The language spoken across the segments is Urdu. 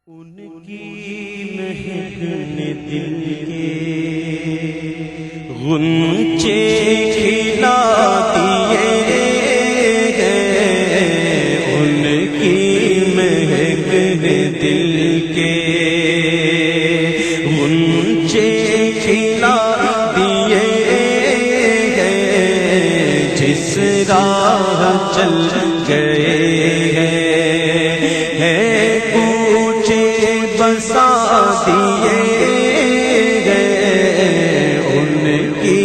ان کی مہک نے دل کے غنچے کھلا دیے ہیں، ان کی مہک نے دل کے غنچے کھلا دیے ہیں، جس راہ چل گئے بسا دیے گئے، ان کی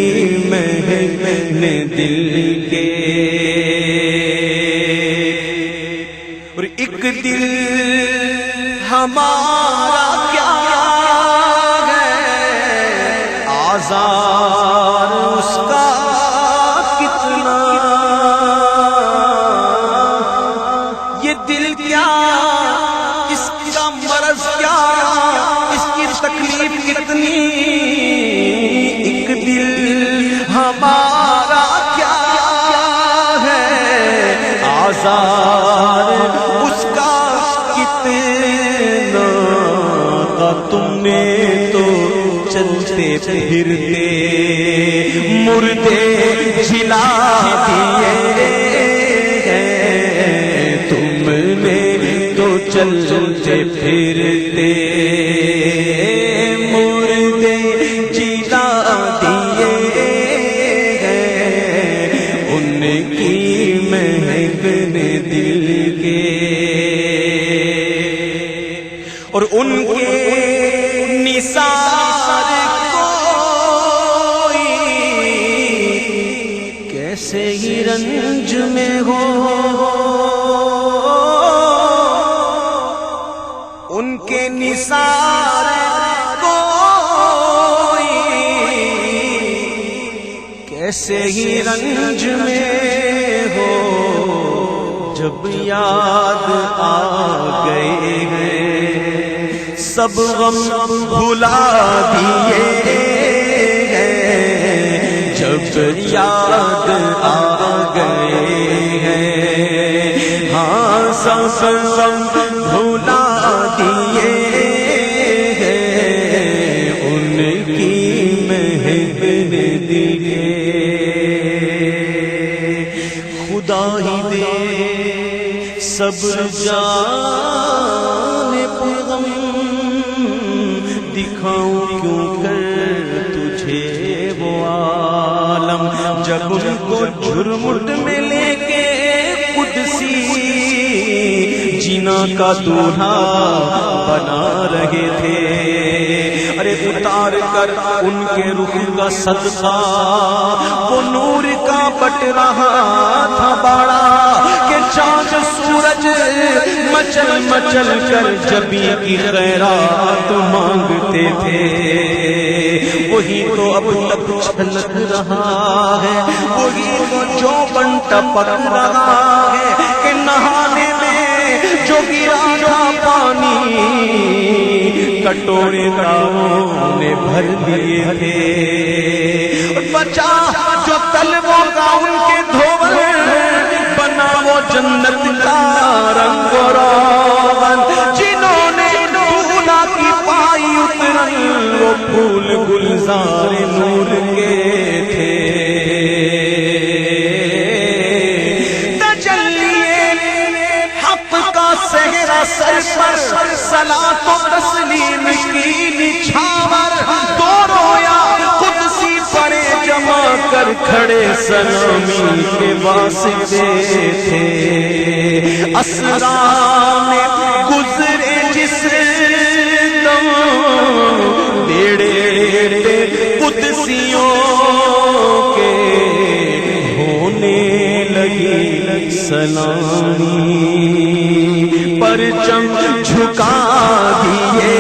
مہک نے دل کے۔ اور ایک دل ہمارا کیا ہے، آزار اس کا کتنا، یہ دل کیا، اس کا مرض کیا، اس کی تکلیف کتنی، ایک دل ہمارا کیا ہے، آزار اس کا کتنا تھا، تم نے تو چلتے پھرتے مردے جلا دیے، چلتے پھرتے مردے جلا دیے ہیں، ان کی مہک نے دل کے۔ اور ان کے نثار کوئی کیسے ہی رنج میں ہو، ان کے نثار کوئی کیسے ہی رنج میں ہو، جب یاد آ گئے ہیں سب غم بھلا دیے ہیں، جب یاد آ گئے ہیں ہاں سب غم بھلا دیے ہیں، ان کی مہک نے دل کے۔ خدا ہی دے صبر جان پہ غم، دکھاؤں کیوں کر تجھے وہ عالم، جب ان کو جھرمٹ میں لے کے قدسی جینا کا دولہا بنا رہے تھے، ارے اتار کر ان کے رخ کا صدقہ وہ نور کا بٹ رہا تھا باڑا، کہ چاند سورج مچل مچل کر جبی کی خیرات مانگتے تھے، وہی تو اب تک چھلک رہا ہے، وہی تو جو بن ٹپک رہا ہے، کہ نہانے میں جو گرا تھا پانی کٹورے گاؤں نے بھر دیے تھے، بچا جو تلووں کا ان کے دھول، بنا وہ جنت کا رنگ و روغن، جنہوں نے دولہا کی پائی اترن، وہ پھول گلزار نور کے تھے، صحرا سر پر صلاۃ و تسلیم کی نچھاور، دو رویا قدسی پڑے جمع کر کھڑے سلامی کے واسطے تھے، اسرا میں گزرے جس دم بیڑے پہ قدسیوں کے ہونے لگی سلامی، پرچم جھکا دیے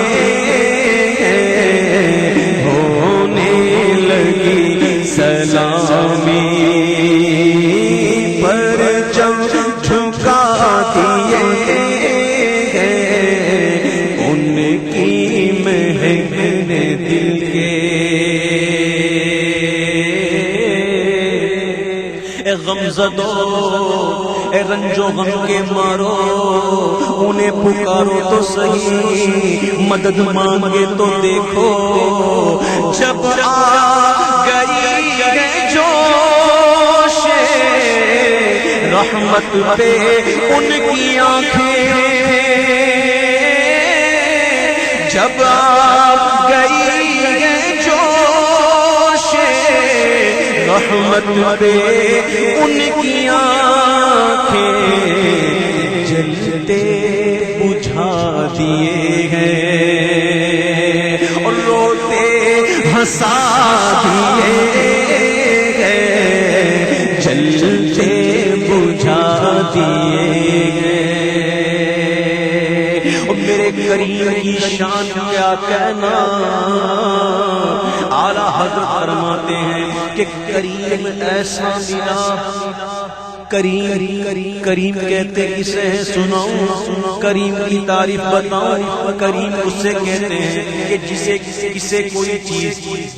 ہونے لگی سلامی، پرچم جھکا دیے ان کی مہک نے دل کے۔ اے غم زدو، اے رنج و غم کے مارو، انہیں پکارو تو صحیح، مدد مانگے تو دیکھو، جب آ گئی ہے جوش رحمت پہ ان کی آنکھیں، جب آ گئی ہے جوش رحمت پہ ان کی آنکھیں، جلتے بجھا دیے ہیں اور روتے ہنسا دیے ہیں، جلتے بجھا دیے ہیں۔ اور میرے کریم کی شان کیا کہنا، اعلیٰ حضرت فرماتے ہیں کہ کریم ایسا ملا، کریم کہتے کسے ہیں سناؤں، کریم کی تعریف بتاؤں، کریم اس سے کہتے ہیں کہ کسے کوئی چیز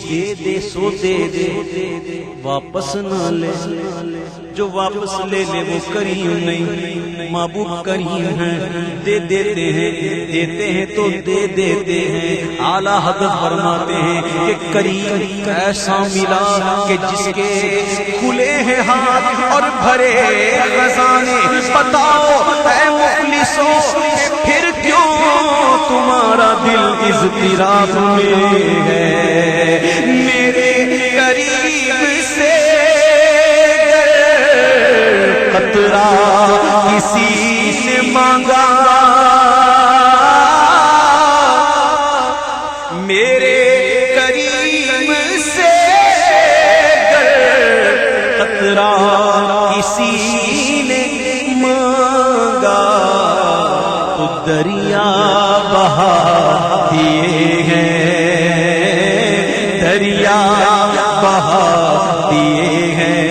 دے دے سو دے دے، واپس نہ لے، جو واپس لے لے وہ کریم نہیں، محبوب کریم ہیں، دے دیتے ہیں تو دے دیتے ہیں۔ اعلیٰ حضرت فرماتے ہیں کہ کریم ایسا ملا کہ جس کے کھلے ہیں ہاتھ اور بھرے خزانے، بتاؤ اے مفلسوں پھر کیوں تمہارا دل اضطراب میں ہے، میرے قریب سے قطرہ کسی نے مانگا، میرے قریب سے قطرہ کسی نے مانگا تو دریا بہا دیے ہیں، دریا بہا دیے ہیں،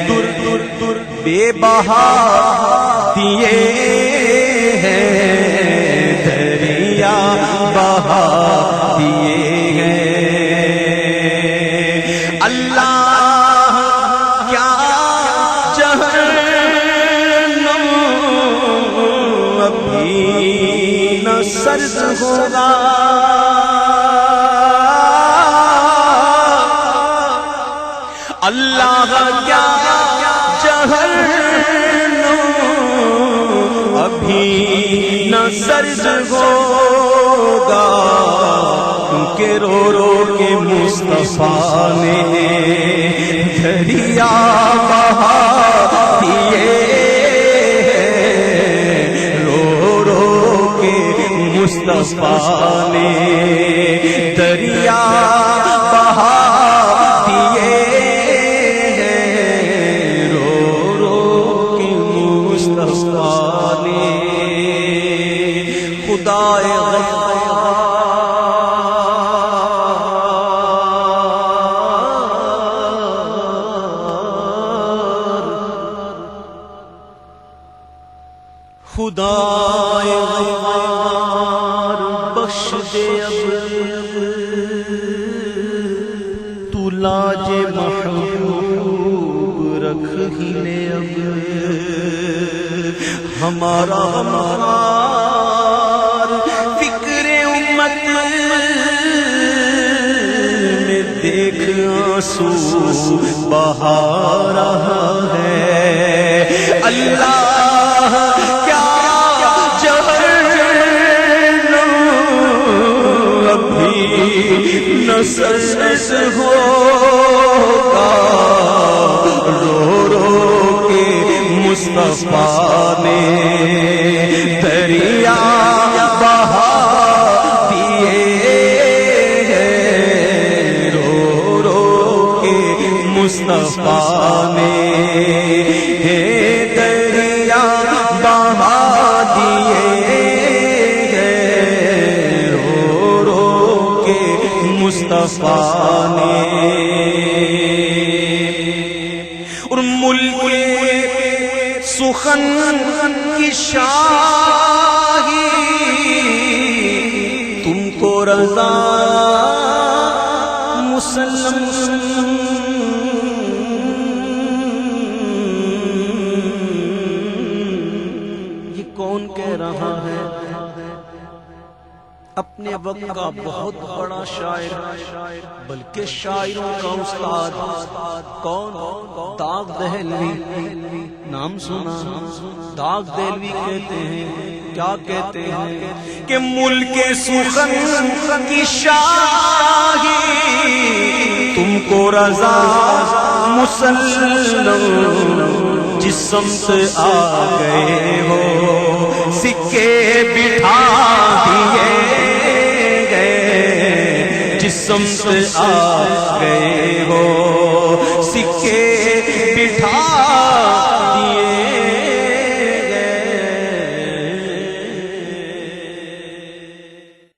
در در در بے بہا دیے ہیں، دریا بہا دیے ہیں۔ اللہ کیا جہنم ابھی نہ سرد ہوگا، اللہ کیا جہنم ابھی نہ سرد ہوگا، کیونکہ رو رو کے مصطفیٰ نے دریا بہا دیے، رو رو کے مصطفیٰ نے دریا بہا دیے، رو رو کے مصطفیٰ نے۔ خدائے خدائے غفار بخش دے اب تو لاج محبوب رکھ ہی لے اب، ہمارا ہمار فکر امت میں دیکھ آنسو بہا رہا ہے، اللہ کیا جہنم ابھی نہ سرد ہوگا، رو رو کے مصطفیٰ نے دریا بہا دیے ہیں، رو رو کے مصطفیٰ نے دریا بہا دیے ہیں، رو رو کے مصطفیٰ نے۔ اور ملک سخن کی شاہی تم کو رضا مسلم، یہ کون کہہ رہا ہے؟ اپنے وقت کا بہت بڑا شاعر، بلکہ شاعروں کا استاد کون؟ داغ دہلوی، نام سنا؟ داغ دہلوی کہتے ہیں، کیا کہتے ہیں کہ ملک سخن کی شاہی تم کو رضا مسلم، جس سمت آ گئے ہو سکے بٹھا دیے گئے، جس سمت آ گئے ہو سکے